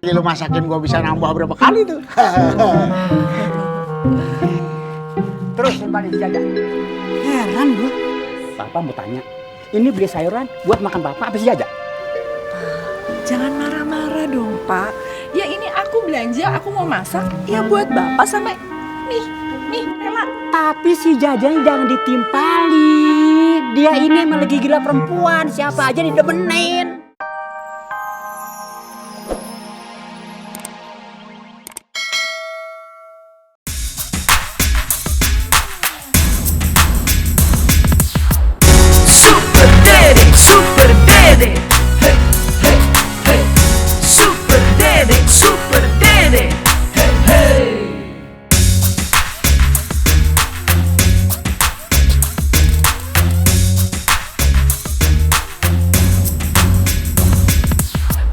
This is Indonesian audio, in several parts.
laki lu masakin gua bisa nambah berapa kali tuh. Terus balik jaga. Heran gua. Papa mau tanya, ini beli sayuran buat makan Papa apa si Jaja? Jangan marah-marah dong, Pak. Ya ini aku belanja, aku mau masak, ya buat Bapak sama nih, Rela. Tapi si Jaja jangan ditimpali. Dia ini emang lagi gila perempuan, siapa aja didemenin. Super Dede, hey, hey, hey. Super Dede, hey, hey.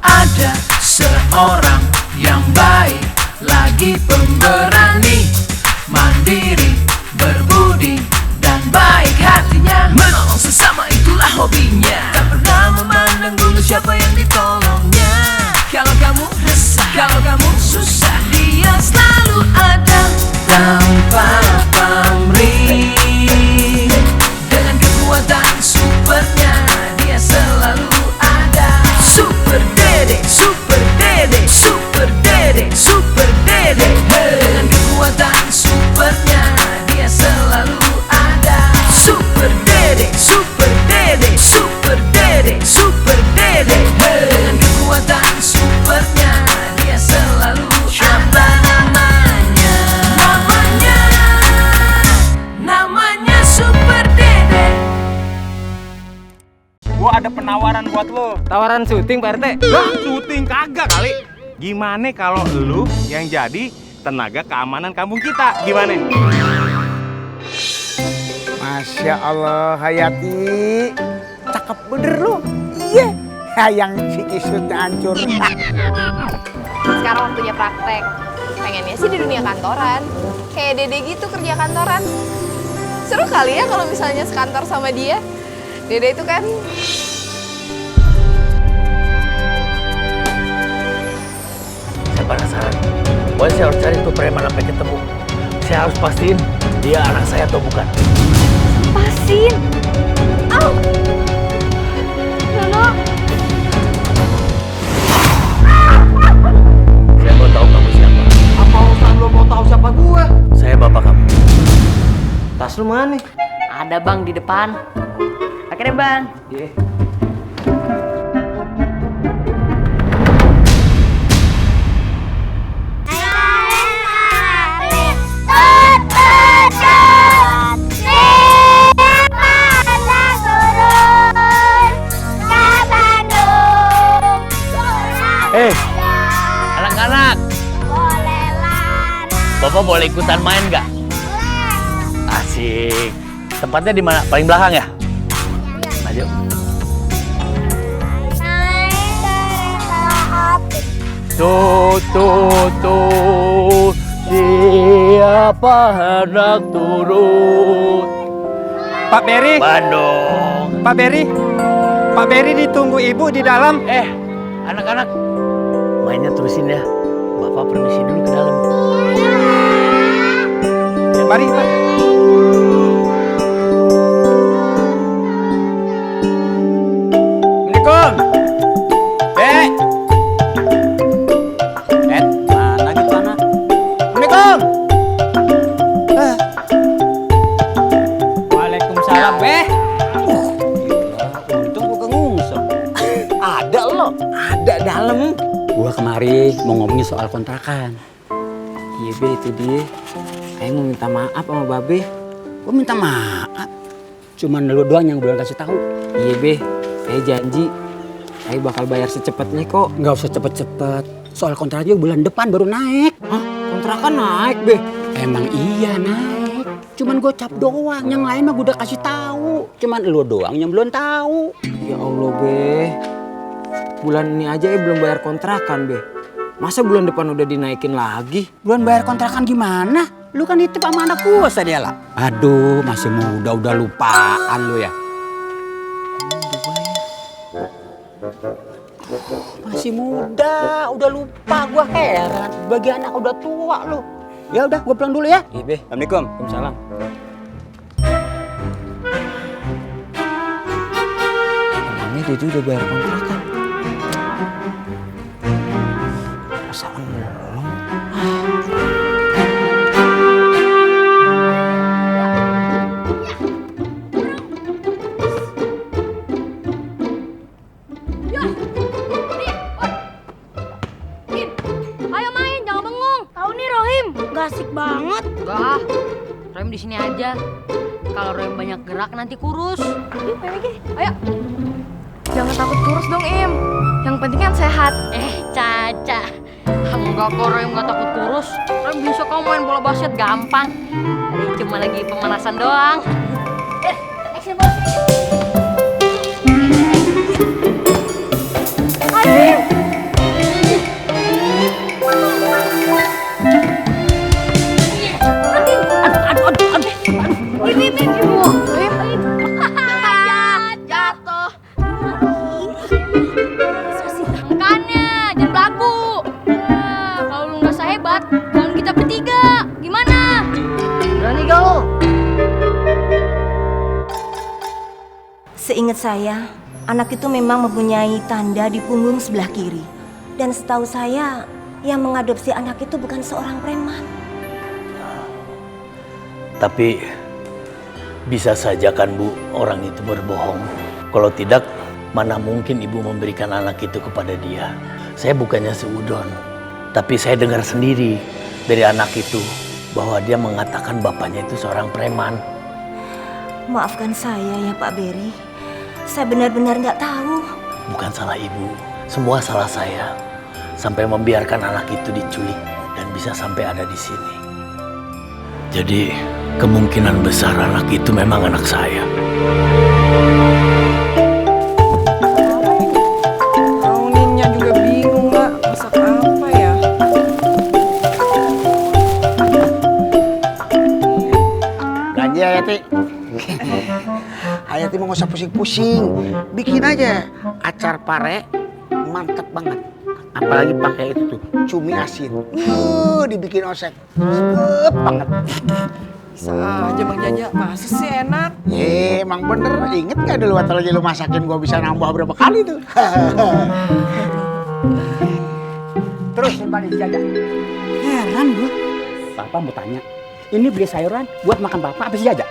Ada seorang yang baik, lagi pemberani, mandiri, berbudi, dan baik hatinya. Menolong sesama itulah hobinya. Tak pernah memandang dulu siapa yang ditolongnya. Kalau kamu resah, kalau kamu susah, dia selalu ada tanpa pamrih. Dengan kekuatan supernya, dia selalu ada. Super Dede, Super Dede, Super Dede, Super Dede. Dengan kekuatan supernya, dia selalu ada. Super Dede, Super Dede, Super Dede, Super Dede. Dengan kekuatan supernya, dia selalu ada. Namanya Super Dede. Gua ada penawaran buat lo. Tawaran syuting Pak RT. Lah, syuting kagak kali. Gimana kalau lu yang jadi tenaga keamanan kampung kita? Gimana? Masya Allah, Hayati. Cakep bener lu. Iya. Yang si kisutnya hancur. Sekarang waktunya praktek. Pengennya sih di dunia kantoran. Kayak Dede gitu kerja kantoran. Seru kali ya kalau misalnya sekantor sama dia. Dede itu kan Saya penasaran. Pokoknya saya harus cari tuh preman sampai ketemu. Saya harus pastiin dia anak saya atau bukan. pasin. Au! Nono. Saya mau tahu kamu siapa. Apa urusan lo mau tahu siapa gua? Saya bapak kamu. Tas lu mana? Ada bang di depan. Akhirnya bang. Iya. Anak-anak, Bapak boleh ikutan main nggak? Asik. Tempatnya di mana? Paling belakang ya? Maju. Tuh, siapa hendak turun? Pak Beri, Bandung. Pak Beri ditunggu ibu di dalam. Anak-anak, mainnya terusin ya. Bapak permisi dulu ke dalam. Mari, Pak. Assalamualaikum. Dek. Mana gitu anak? Assalamualaikum. Waalaikumsalam, Beh. Untung gua kengungsep. Ada lo. Ada dalam. Gua kemari mau ngomongin soal kontrakan. Iya be, itu dia. Ayo mau minta maaf sama babe. Gua minta maaf. Cuman lu doang yang belum kasih tahu. Iya be, saya janji. Saya bakal bayar secepatnya kok. Nggak usah cepet-cepet. Soal kontraknya bulan depan baru naik. Hah? Kontrakan naik be. Emang iya naik. Cuman gocap doang. Yang lain mah gua udah kasih tahu. Cuman lu doang yang belum tahu. Ya Allah be. Bulan ini aja belum bayar kontrakan be. Masa bulan depan udah dinaikin lagi? Bulan bayar kontrakan gimana? Lu kan itu sama anak gua sadia lah. Aduh, masih muda udah lupaan lu ya. Masih muda, udah lupa gua, heran. Bagi anak udah tua lu. Ya udah, gua pulang dulu ya. Iya, Be. Assalamualaikum. Waalaikumsalam. Emangnya Dede udah bayar kontrakan? Perasaan belum. Ayo main, jangan bengong. Tahu nih Rohim, gak asik banget. Enggak, Rohim di sini aja. Kalau Rohim banyak gerak nanti kurus. Yuk, main lagi. Ayo. Jangan takut kurus dong, Im. Yang penting kan sehat. Caca. Enggak kok Rohim nggak takut kurus. Rohim bisa kau main bola basket gampang. Ini cuma lagi pemanasan doang. Action bos. Jatuh. Makanya jangan belagu. Kalau lu nggak sehebat, kalau kita bertiga, gimana? Berani kau. Seingat saya, anak itu memang mempunyai tanda di punggung sebelah kiri. Dan setahu saya, yang mengadopsi anak itu bukan seorang preman. Tapi bisa saja kan Bu, orang itu berbohong. Kalau tidak, mana mungkin ibu memberikan anak itu kepada dia. Saya bukannya seudon, tapi saya dengar sendiri dari anak itu bahwa dia mengatakan bapaknya itu seorang preman. Maafkan saya ya Pak Beri. Saya benar-benar nggak tahu. Bukan salah ibu, semua salah saya. Sampai membiarkan anak itu diculik dan bisa sampai ada di sini. Jadi kemungkinan besar anak itu memang anak saya. Ninya juga bingung nggak masak apa ya? Belanja Hayati. Hayati mau nggak usah pusing-pusing. Bikin aja acar pare, mantep banget. Apalagi pakai itu tuh, cumi asin. Dibikin osek. Sedep banget. Bisa aja Bang Jaja, masa sih enak? Emang bener. Ingat gak dulu waktu lagi lu masakin gua bisa nambah berapa kali tuh? Terus balik Jaja. Heran gua. Papa mau tanya, ini beli sayuran buat makan papa apa sih Jaja?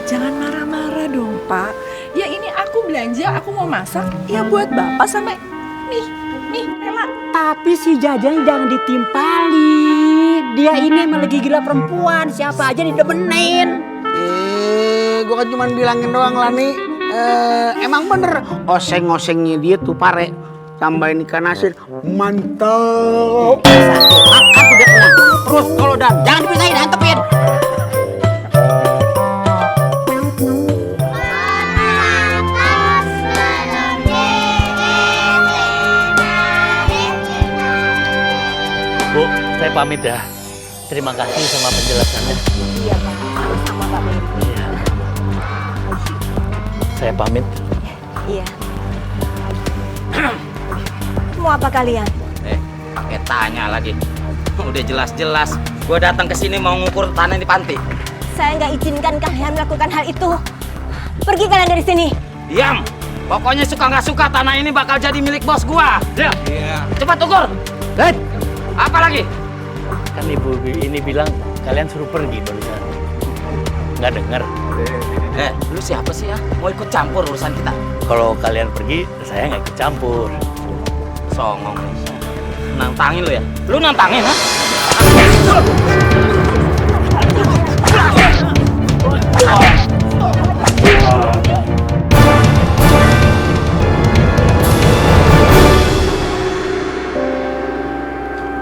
Jangan marah-marah dong Pak. Ya ini aku belanja, aku mau masak. Ya buat Bapak sama nih, Ella. Tapi si Jajang jangan ditimpali. Dia ini emang lagi gila perempuan. Siapa aja didemenin. Gua kan cuma bilangin doang Lani. Emang bener oseng-osengnya dia tuh pare. Tambahin ikan asin, mantap. Makan udah tenang. Terus kalau dan jangan dipisahin, antepin. Bu, saya pamit ya. Terima kasih sama penjelasannya. Iya Pak, sama Pak Beri. Iya. Saya pamit. Iya. Mau apa kalian? Pakai tanya lagi. Udah jelas-jelas gue datang ke sini mau ngukur tanah di panti. Saya nggak izinkan kalian melakukan hal itu. Pergi kalian dari sini. Diam. Pokoknya suka nggak suka tanah ini bakal jadi milik bos gua. Ya. Cepat ukur. Apa lagi? Kan ibu ini bilang kalian suruh pergi barusan. Nggak dengar. Lu siapa sih ya? Mau ikut campur urusan kita? Kalau kalian pergi, saya nggak ikut campur. Songong. Nantangin lu ya? Lu nantangin, ha?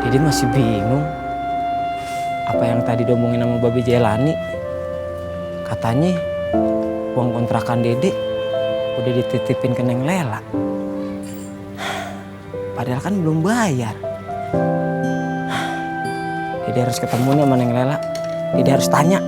Dede masih bingung apa yang tadi diomongin sama Babe Jelani. Katanya uang kontrakan Dede udah dititipin ke Neng Lela. Padahal kan belum bayar. Dede harus ketemu sama Neng Lela. Dede harus tanya